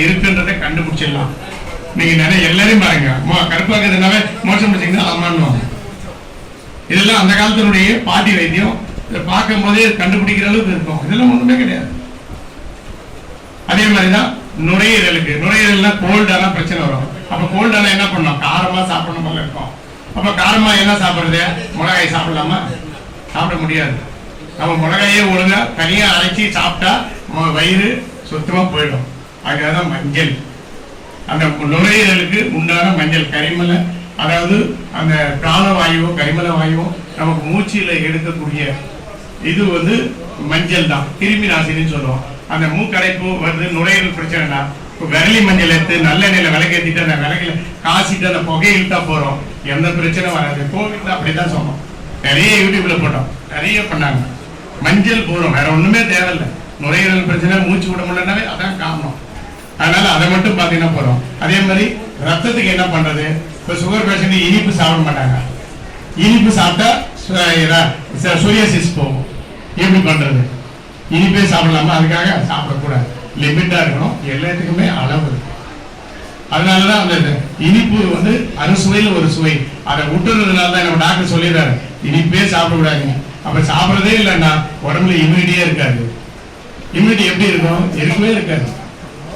இருக்குன்றதை கண்டுபிடிச்சிடலாம். நீங்க நிறைய எல்லாரையும் பாருங்க, கருப்பாக்குறதுனால மோசம் பிடிச்சிங்கன்னா அம்மான்னுவாங்க. இதெல்லாம் அந்த காலத்தினுடைய பாட்டி வைத்தியம். இதை பார்க்கும் போதே கண்டுபிடிக்கிற அளவுக்கு இருக்கும். இதெல்லாம் ஒண்ணுமே கிடையாது. அதே மாதிரிதான் நுரையீரல்னா கோல்டான பிரச்சனை வரும். அப்ப கோல்டான என்ன பண்ணணும், காரமா சாப்பிடணும் போல இருக்கும். அப்ப காரமா என்ன சாப்பிடுறது, மிளகாய் சாப்பிடலாமா? சாப்பிட முடியாது. நம்ம மிளகாயே ஒழுங்கா தனியா அரைச்சி சாப்பிட்டா வயிறு சுத்தமா போயிடும். அதுக்காக மஞ்சள், அந்த நுரையீரலுக்கு உண்டான மஞ்சள் கரிமல, அதாவது அந்த பிராணவாயுவோ கரிமல வாயுவோ நமக்கு மூச்சில எடுக்கக்கூடிய இது மஞ்சள் தான். கிருமி நாசினின்னு சொல்லுவோம். அந்த மூக்கடைப்பு வருது, நுரையீரல் பிரச்சனைனா விரலி மஞ்சள் எடுத்து நல்லெண்ணெயில விளக்கேற்றிட்டு அந்த விளக்கில காசிட்டு அந்த புகையை இழுத்தா போறோம், எந்த பிரச்சனை வராது. கோவிட்ல அப்படிதான் சொன்னோம், நிறைய யூடியூப்ல போட்டோம், நிறைய பண்ணாங்க. மஞ்சள் போறோம், வேற ஒண்ணுமே தேவையில்லை. நுரையீரல் பிரச்சனை, மூச்சு விட முடியலனாவே அதான் காரணம். அதனால அதை மட்டும் பாத்தீங்கன்னா போறோம். அதே மாதிரி ரத்தத்துக்கு என்ன பண்றது, இப்ப சுகர் பேஷண்ட் இனிப்பு சாப்பிட மாட்டாங்க. இனிப்பு சாப்பிட்டா சோரியாசிஸ் போகும். எப்படி பண்றது, இனிப்பே சாப்பிடலாமா? அதுக்காக சாப்பிடக்கூடாது, லிமிட்டா இருக்கணும். எல்லாத்துக்குமே அளவு இருக்கு. அதனாலதான் அந்த இனிப்பு அறுசுவையில ஒரு சுவை, அதை விட்டுறதுனால தான் நம்ம டாக்டர் சொல்லிடுறாரு இனிப்பே சாப்பிடக்கூடாதுங்க. அப்ப சாப்பிடறதே இல்லைன்னா உடம்புல இம்யூனிட்டியே இருக்காது. இம்யூனிட்டி எப்படி இருக்கும், இருக்கவே இருக்காது.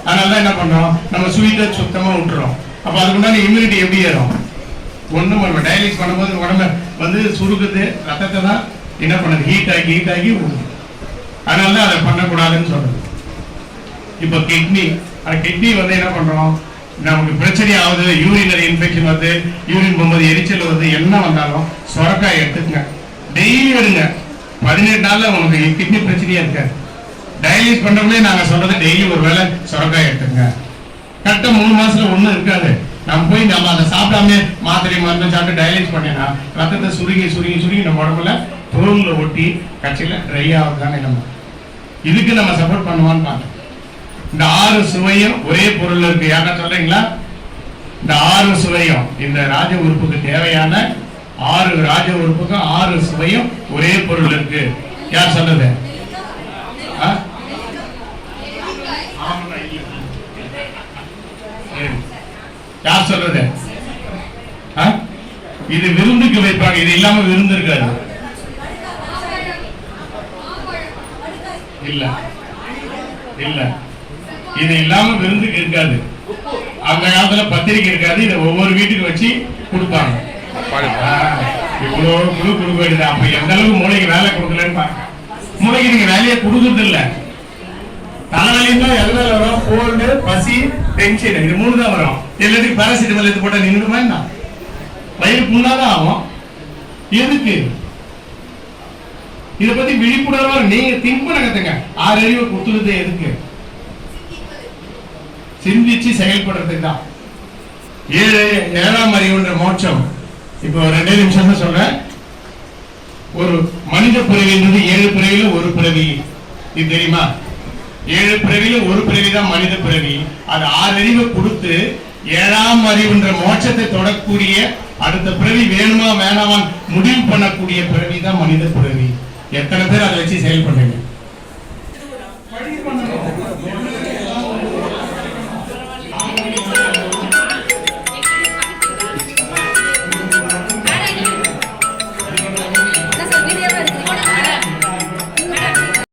அதனாலதான் என்ன பண்றோம், நம்ம ஸ்வீட்டை சுத்தமா விட்டுறோம். அப்ப அதுக்குண்டான இம்யூனிட்டி எப்படி ஏறும்? ஒண்ணும் நம்ம டயாலிசிஸ் பண்ணும்போது உடம்புல சுருக்குது, ரத்தத்தை தான் என்ன பண்ணுது, ஹீட் ஆகி விடுது. அதனாலதான் அதை பண்ணக்கூடாதுன்னு சொல்றது. இப்ப கிட்னி என்ன பண்றோம், நமக்கு பிரச்சனை ஆகுது, யூரினரி இன்ஃபெக்ஷன் வருது, யூரின் போகும்போது எரிச்சல் வருது, என்ன வந்தாலும் சொரக்காய் எடுத்துங்க, டெய்லி எடுங்க. 18 நாள்ல உங்களுக்கு கிட்னி பிரச்சனையா இருக்காது. டயாலிசிஸ் பண்றவங்களே நாங்க சொல்றது டெய்லி ஒரு வேளை சொரக்காய் எடுத்துங்க. கரெக்டா 3 மாசத்துல ஒண்ணும் இருக்காது. நம்ம அதை சாப்பிடாம மாத்திரை மருந்து சாப்பிட்டு டயாலிசிஸ் பண்ணினா ரத்தத்தை சுருங்கி நம்ம உடம்புல தோல்ல ஒட்டி கட்சியில ட்ரை ஆகுதுதானே. நம்ம இதுக்கு நம்ம சப்போர்ட் பண்ணுவான்னு பார்த்தோம். இந்த 6 சுவையும் ஒரே பொருள் இருக்கு. யாரா சொல்றீங்களா? இந்த 6 சுவையும், இந்த ராஜ உறுப்புக்கு தேவையான 6 ராஜ உறுப்புக்கும் 6 சுவையும் ஒரே பொருள் இருக்கு. யார் சொல்றது? யார் சொல்றது? இது விருந்துக்கு வைப்பாங்க, இது இல்லாம விருந்து இருக்காது. இல்ல இது இல்லாம விருந்துக்கு இருக்காது. அந்த காலத்துல பத்திரிக்கை இருக்காது, இதை ஒவ்வொரு வீட்டுக்கு வச்சு கொடுப்பாங்க. இவ்வளவு குழு கொடுக்க வேண்டியது. அப்ப எந்த அளவுக்கு மூளைக்கு வேலை கொடுக்கலன்னு பாருங்க. மூளைக்கு நீங்க வேலையை கொடுக்கறது இல்ல. தலைவலின்னா எதனால வரும், கோல்டு, பசி, டென்ஷன், இது 3 தான் வரும். எல்லாத்துக்கும் பாராசிட்டமால் எடுத்து போட்டா நின்றுடுமா என்ன? வயிறு புண்ணாதான் ஆகும். எதுக்கு? இதை பத்தி விழிப்புணர்வா நீங்க திங்க் பண்ண கத்துங்க. 6 அறிவை கொடுத்துருது எதுக்கு? சிந்திச்சு செயல்படுறதுக்கு தான். 7ஆம் அறிவுன்ற மோட்சம். இப்போ 2 நிமிஷம் தான் சொல்றேன். ஒரு மனித பிறவின்றது 7 பிறவியில ஒரு பிறவி. இது தெரியுமா? 7 பிறவியில ஒரு பிறவி தான் மனித பிறவி. அது 6 அறிவை கொடுத்து 7ஆம் அறிவுன்ற மோட்சத்தை தொடக்கூடிய அடுத்த பிறவி வேணுமா வேணாமா முடிவு பண்ணக்கூடிய பிறவி தான் மனித பிறவி. எத்தனை பேர் அதை வச்சு செயல்படுறீங்க?